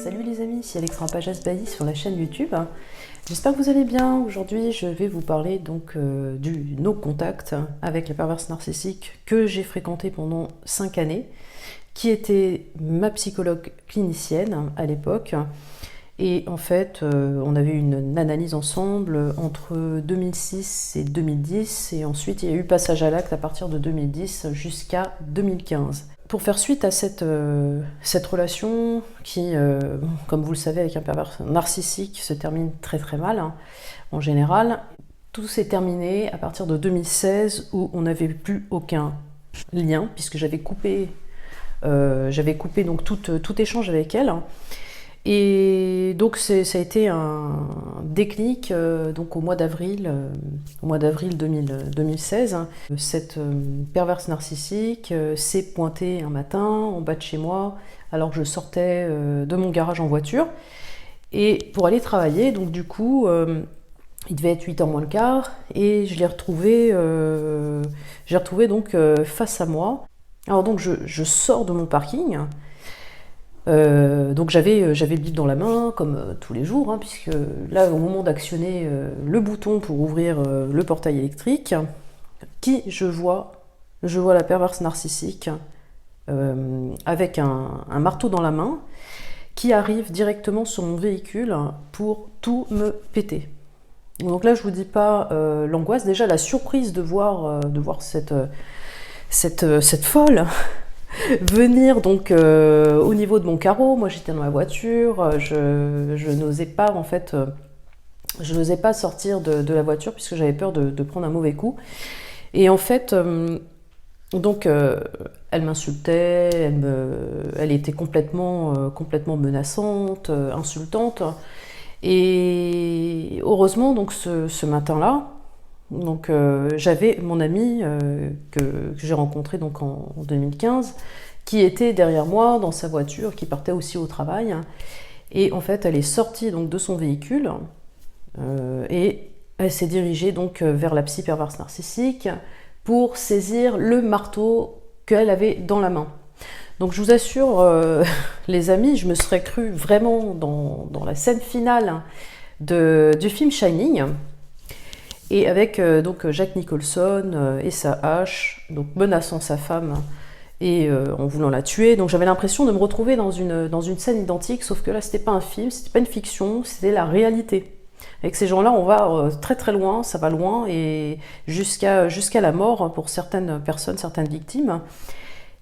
Salut les amis, c'est Alexandra Pajas-Bailly sur la chaîne YouTube. J'espère que vous allez bien. Aujourd'hui, je vais vous parler donc du no contact avec la perverse narcissique que j'ai fréquenté pendant 5 années, qui était ma psychologue clinicienne à l'époque. Et en fait, on avait une analyse ensemble entre 2006 et 2010, et ensuite il y a eu passage à l'acte à partir de 2010 jusqu'à 2015. Pour faire suite à cette relation qui, comme vous le savez, avec un pervers narcissique, se termine très très mal, hein, en général, tout s'est terminé à partir de 2016 où on n'avait plus aucun lien, puisque j'avais coupé donc tout échange avec elle. Et donc ça a été un déclic donc au mois d'avril 2016. Cette perverse narcissique s'est pointée un matin en bas de chez moi alors que je sortais de mon garage en voiture et pour aller travailler. Donc du coup il devait être 8h moins le quart et je l'ai retrouvé donc face à moi. Alors donc je sors de mon parking. Donc j'avais le livre dans la main comme tous les jours, hein, puisque là au moment d'actionner le bouton pour ouvrir le portail électrique, je vois la perverse narcissique avec un marteau dans la main qui arrive directement sur mon véhicule pour tout me péter. Donc là je vous dis pas l'angoisse, déjà la surprise de voir cette folle venir donc au niveau de mon carreau. Moi j'étais dans ma voiture, je n'osais pas en fait, je n'osais pas sortir de la voiture puisque j'avais peur de prendre un mauvais coup. Et en fait, donc elle m'insultait, elle était complètement menaçante, insultante. Et heureusement donc ce matin-là, donc j'avais mon ami que j'ai rencontré donc en 2015 qui était derrière moi dans sa voiture, qui partait aussi au travail, et en fait elle est sortie donc de son véhicule et elle s'est dirigée donc vers la psy perverse narcissique pour saisir le marteau qu'elle avait dans la main. Donc je vous assure les amis, je me serais cru vraiment dans la scène finale du film Shining. Et avec donc Jack Nicholson et sa hache, donc menaçant sa femme et en voulant la tuer. Donc j'avais l'impression de me retrouver dans une scène identique, sauf que là c'était pas un film, c'était pas une fiction, c'était la réalité. Avec ces gens-là, on va très très loin, ça va loin, et jusqu'à la mort pour certaines personnes, certaines victimes.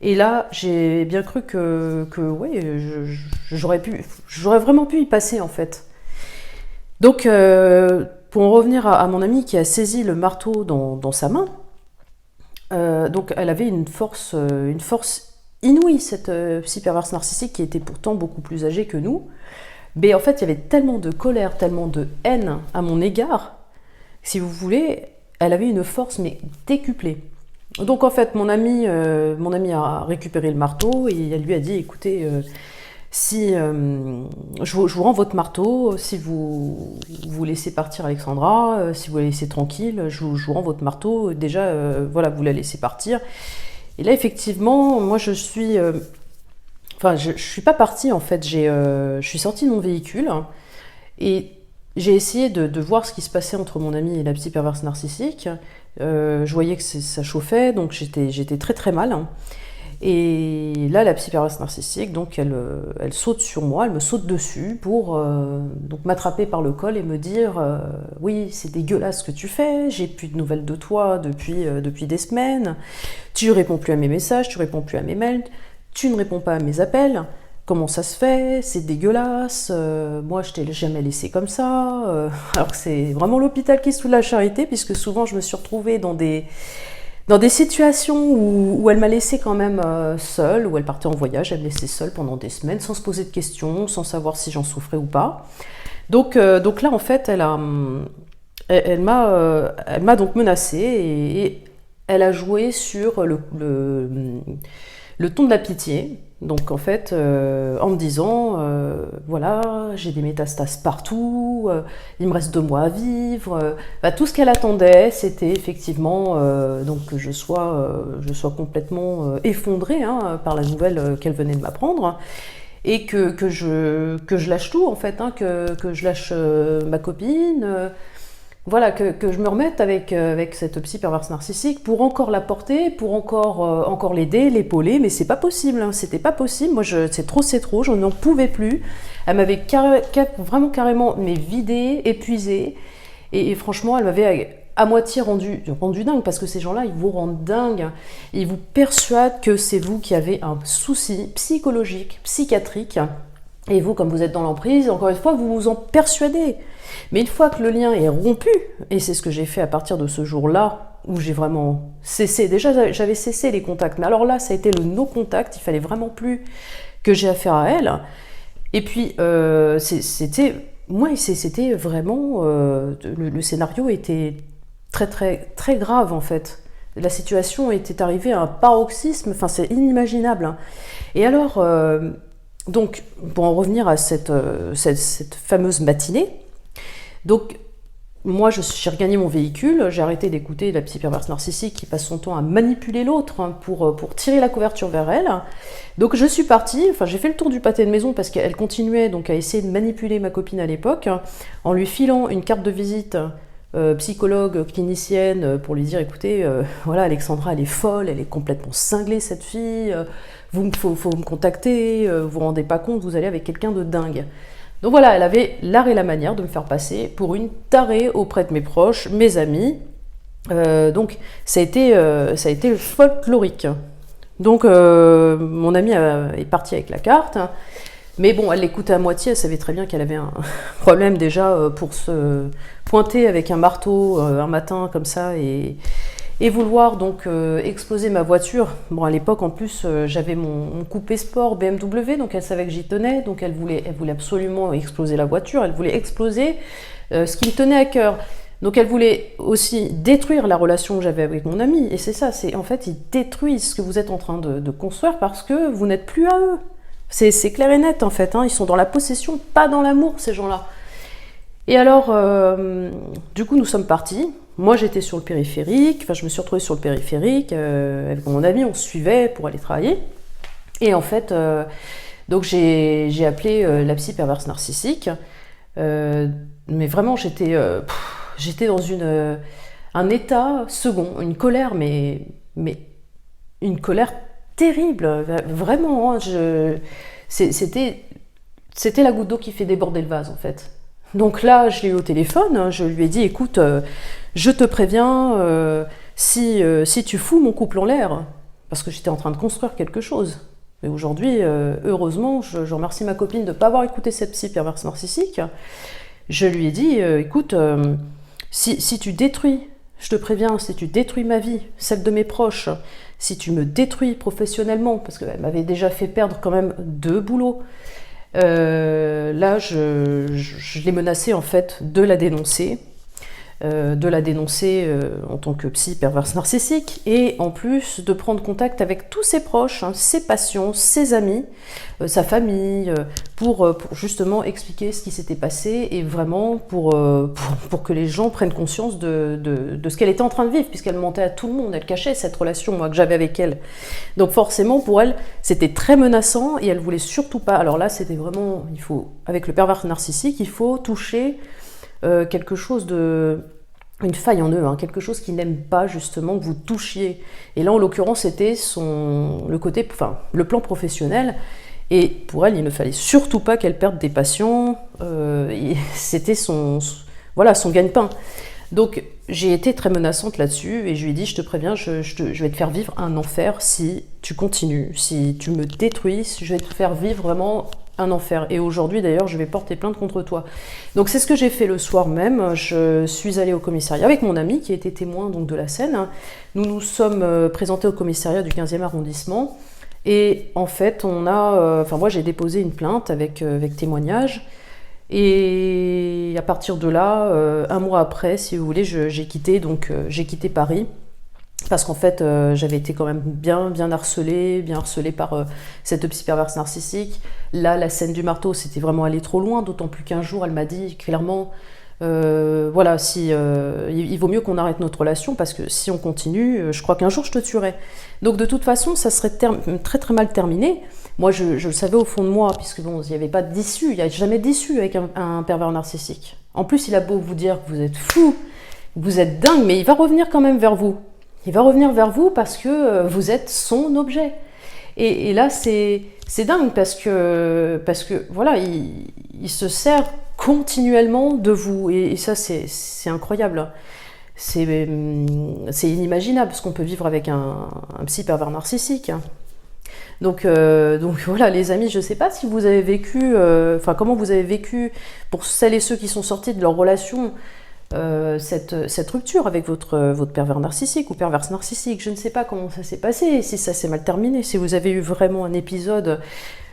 Et là, j'ai bien cru que ouais, j'aurais vraiment pu y passer en fait. Donc pour en revenir à mon amie qui a saisi le marteau dans sa main, donc elle avait une force inouïe, cette psy perverse narcissique qui était pourtant beaucoup plus âgée que nous. Mais en fait, il y avait tellement de colère, tellement de haine à mon égard, si vous voulez, elle avait une force mais décuplée. Donc en fait, mon ami a récupéré le marteau et elle lui a dit, écoutez, si je vous rends votre marteau, si vous laissez partir Alexandra, si vous la laissez tranquille, je vous rends votre marteau, déjà voilà, vous la laissez partir. Et là effectivement, moi je suis pas partie en fait, je suis sortie de mon véhicule et j'ai essayé de voir ce qui se passait entre mon ami et la psy perverse narcissique. Je voyais que ça chauffait, donc j'étais très très mal. Et là, la psy perverse narcissique, donc elle saute sur moi, elle me saute dessus pour donc m'attraper par le col et me dire oui, c'est dégueulasse ce que tu fais, j'ai plus de nouvelles de toi depuis des semaines, tu réponds plus à mes messages, tu réponds plus à mes mails, tu ne réponds pas à mes appels, comment ça se fait, c'est dégueulasse, moi je t'ai jamais laissé comme ça, alors que c'est vraiment l'hôpital qui se fout de la charité, puisque souvent je me suis retrouvée dans des situations où elle m'a laissée quand même seule, où elle partait en voyage, elle me laissait seule pendant des semaines, sans se poser de questions, sans savoir si j'en souffrais ou pas. Donc là, en fait, elle m'a donc menacée et elle a joué sur le ton de la pitié. Donc en fait, en me disant, voilà, j'ai des métastases partout, il me reste 2 mois à vivre. Tout ce qu'elle attendait, c'était effectivement donc que je sois complètement effondrée par la nouvelle qu'elle venait de m'apprendre. et que je lâche tout en fait, hein, que je lâche ma copine, voilà, que je me remette avec cette psy perverse narcissique pour encore la porter, pour encore l'aider, l'épauler, mais c'est pas possible, hein, c'était pas possible, moi c'est trop, je n'en pouvais plus, elle m'avait vraiment carrément vidée, épuisée, et franchement elle m'avait à moitié rendu dingue, parce que ces gens-là, ils vous rendent dingue. Ils vous persuadent que c'est vous qui avez un souci psychologique, psychiatrique, et vous, comme vous êtes dans l'emprise, encore une fois, vous vous en persuadez. Mais une fois que le lien est rompu, et c'est ce que j'ai fait à partir de ce jour-là, où j'ai vraiment cessé, déjà j'avais cessé les contacts, mais alors là, ça a été le no-contact, il fallait vraiment plus que j'ai affaire à elle. Et puis, c'était vraiment... le scénario était très grave en fait. La situation était arrivée à un paroxysme, enfin c'est inimaginable. Hein. Et alors, donc, pour en revenir à cette fameuse matinée, donc moi j'ai regagné mon véhicule, j'ai arrêté d'écouter la psy perverse narcissique qui passe son temps à manipuler l'autre, hein, pour tirer la couverture vers elle. Donc je suis partie, enfin j'ai fait le tour du pâté de maison parce qu'elle continuait donc à essayer de manipuler ma copine à l'époque, hein, en lui filant une carte de visite psychologue, clinicienne, pour lui dire écoutez, voilà, Alexandra elle est folle, elle est complètement cinglée cette fille, faut me contacter, vous vous rendez pas compte, vous allez avec quelqu'un de dingue. Donc voilà, elle avait l'art et la manière de me faire passer pour une tarée auprès de mes proches, mes amis. Donc ça a été folklorique. Donc mon amie est partie avec la carte. Mais bon, elle l'écoutait à moitié, elle savait très bien qu'elle avait un problème déjà pour se pointer avec un marteau un matin comme ça et vouloir donc exploser ma voiture. Bon, à l'époque en plus j'avais mon coupé sport BMW, donc elle savait que j'y tenais, donc elle voulait absolument exploser la voiture, elle voulait exploser ce qui me tenait à cœur. Donc elle voulait aussi détruire la relation que j'avais avec mon ami, et c'est ça, c'est en fait ils détruisent ce que vous êtes en train de construire parce que vous n'êtes plus à eux. C'est clair et net en fait, hein. Ils sont dans la possession, pas dans l'amour ces gens-là. Et alors, du coup nous sommes partis, moi j'étais sur le périphérique, enfin je me suis retrouvée sur le périphérique, avec mon ami on se suivait pour aller travailler, et en fait, donc j'ai appelé la psy perverse narcissique, mais vraiment j'étais dans un état second, une colère, mais une colère terrible, vraiment, hein, c'était la goutte d'eau qui fait déborder le vase en fait. Donc là, je l'ai eu au téléphone, hein, je lui ai dit écoute, je te préviens, si tu fous mon couple en l'air, parce que j'étais en train de construire quelque chose. Et aujourd'hui, heureusement, je remercie ma copine de ne pas avoir écouté cette psy perverse narcissique. Je lui ai dit écoute, si tu détruis, je te préviens, si tu détruis ma vie, celle de mes proches, si tu me détruis professionnellement, parce qu'elle m'avait déjà fait perdre quand même 2 boulots, là je l'ai menacée en fait de la dénoncer, en tant que psy perverse narcissique, et en plus de prendre contact avec tous ses proches, hein, ses patients, ses amis, sa famille, pour justement expliquer ce qui s'était passé, et vraiment pour que les gens prennent conscience de ce qu'elle était en train de vivre, puisqu'elle mentait à tout le monde, elle cachait cette relation moi, que j'avais avec elle. Donc forcément pour elle c'était très menaçant, et elle voulait surtout pas, alors là c'était vraiment, avec le pervers narcissique, il faut toucher quelque chose une faille en eux, hein, quelque chose qu'ils n'aiment pas justement que vous touchiez. Et là en l'occurrence c'était le plan professionnel, et pour elle il ne fallait surtout pas qu'elle perde des patients, c'était son gagne-pain. Donc j'ai été très menaçante là-dessus, et je lui ai dit je te préviens, je vais te faire vivre un enfer si tu continues, si tu me détruis, je vais te faire vivre vraiment un enfer. Et aujourd'hui d'ailleurs je vais porter plainte contre toi. Donc c'est ce que j'ai fait le soir même. Je suis allée au commissariat avec mon ami qui était témoin donc de la scène. Nous nous sommes présentés au commissariat du 15e arrondissement, et en fait moi j'ai déposé une plainte avec témoignage, et à partir de là, un mois après si vous voulez, j'ai quitté Paris. Parce qu'en fait, j'avais été quand même bien harcelée par cette psy perverse narcissique. Là, la scène du marteau, c'était vraiment allé trop loin, d'autant plus qu'un jour, elle m'a dit clairement, il vaut mieux qu'on arrête notre relation, parce que si on continue, je crois qu'un jour, je te tuerai. Donc de toute façon, ça serait très très mal terminé, Moi, je le savais au fond de moi, puisque bon, il n'y avait pas d'issue, il n'y a jamais d'issue avec un pervers narcissique. En plus, il a beau vous dire que vous êtes fou, vous êtes dingue, mais il va revenir quand même vers vous. Il va revenir vers vous parce que vous êtes son objet. Et là, c'est dingue parce que voilà, il se sert continuellement de vous. Et ça, c'est incroyable. C'est inimaginable ce qu'on peut vivre avec un psy pervers narcissique. Donc voilà, les amis, je ne sais pas si vous avez vécu, comment vous avez vécu, pour celles et ceux qui sont sortis de leur relation, cette rupture avec votre pervers narcissique ou perverse narcissique. Je ne sais pas comment ça s'est passé, si ça s'est mal terminé, si vous avez eu vraiment un épisode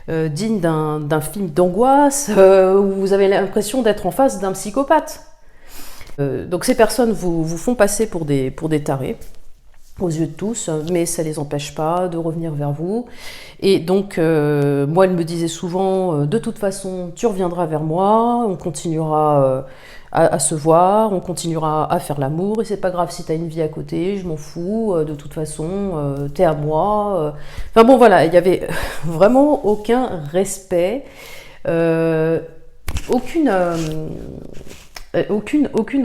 digne d'un film d'angoisse, où vous avez l'impression d'être en face d'un psychopathe. Donc ces personnes vous font passer pour des tarés, aux yeux de tous, mais ça ne les empêche pas de revenir vers vous. Et donc, moi, elle me disait souvent, de toute façon, tu reviendras vers moi, on continuera à se voir, on continuera à faire l'amour, et c'est pas grave si tu as une vie à côté, je m'en fous, de toute façon, t'es à moi. Enfin bon, voilà, il n'y avait vraiment aucun respect, aucune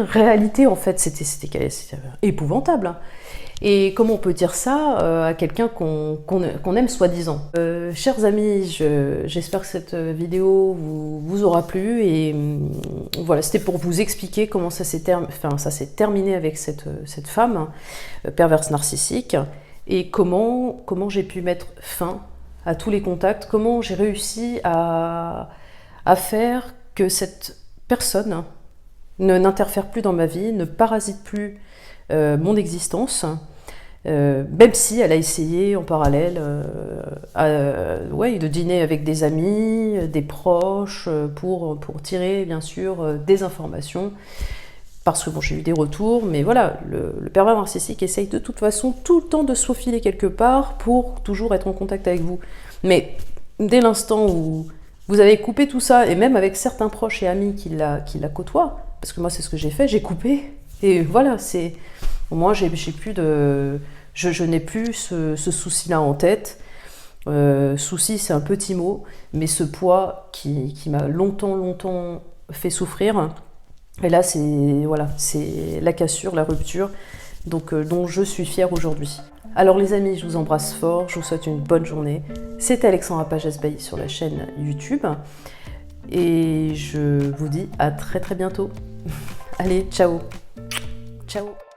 réalité, en fait, c'était épouvantable, hein. Et comment on peut dire ça à quelqu'un qu'on aime soi-disant. Chers amis, j'espère que cette vidéo vous aura plu, et voilà, c'était pour vous expliquer comment ça s'est terminé avec cette femme perverse narcissique, et comment j'ai pu mettre fin à tous les contacts, comment j'ai réussi à faire que cette personne n'interfère plus dans ma vie, ne parasite plus mon existence, même si elle a essayé en parallèle de dîner avec des amis, des proches, pour tirer bien sûr des informations, parce que bon, j'ai eu des retours, mais voilà, le pervers narcissique essaye de toute façon tout le temps de se faufiler quelque part pour toujours être en contact avec vous. Mais dès l'instant où vous avez coupé tout ça, et même avec certains proches et amis qui la côtoient, parce que moi c'est ce que j'ai fait, j'ai coupé. Et voilà, moi j'ai plus je n'ai plus ce souci-là en tête. Souci, c'est un petit mot, mais ce poids qui m'a longtemps fait souffrir. Et là, c'est la cassure, la rupture, donc dont je suis fière aujourd'hui. Alors les amis, je vous embrasse fort, je vous souhaite une bonne journée. C'était Alexandra Pagès-Bailly sur la chaîne YouTube, et je vous dis à très bientôt. Allez, ciao. Ciao.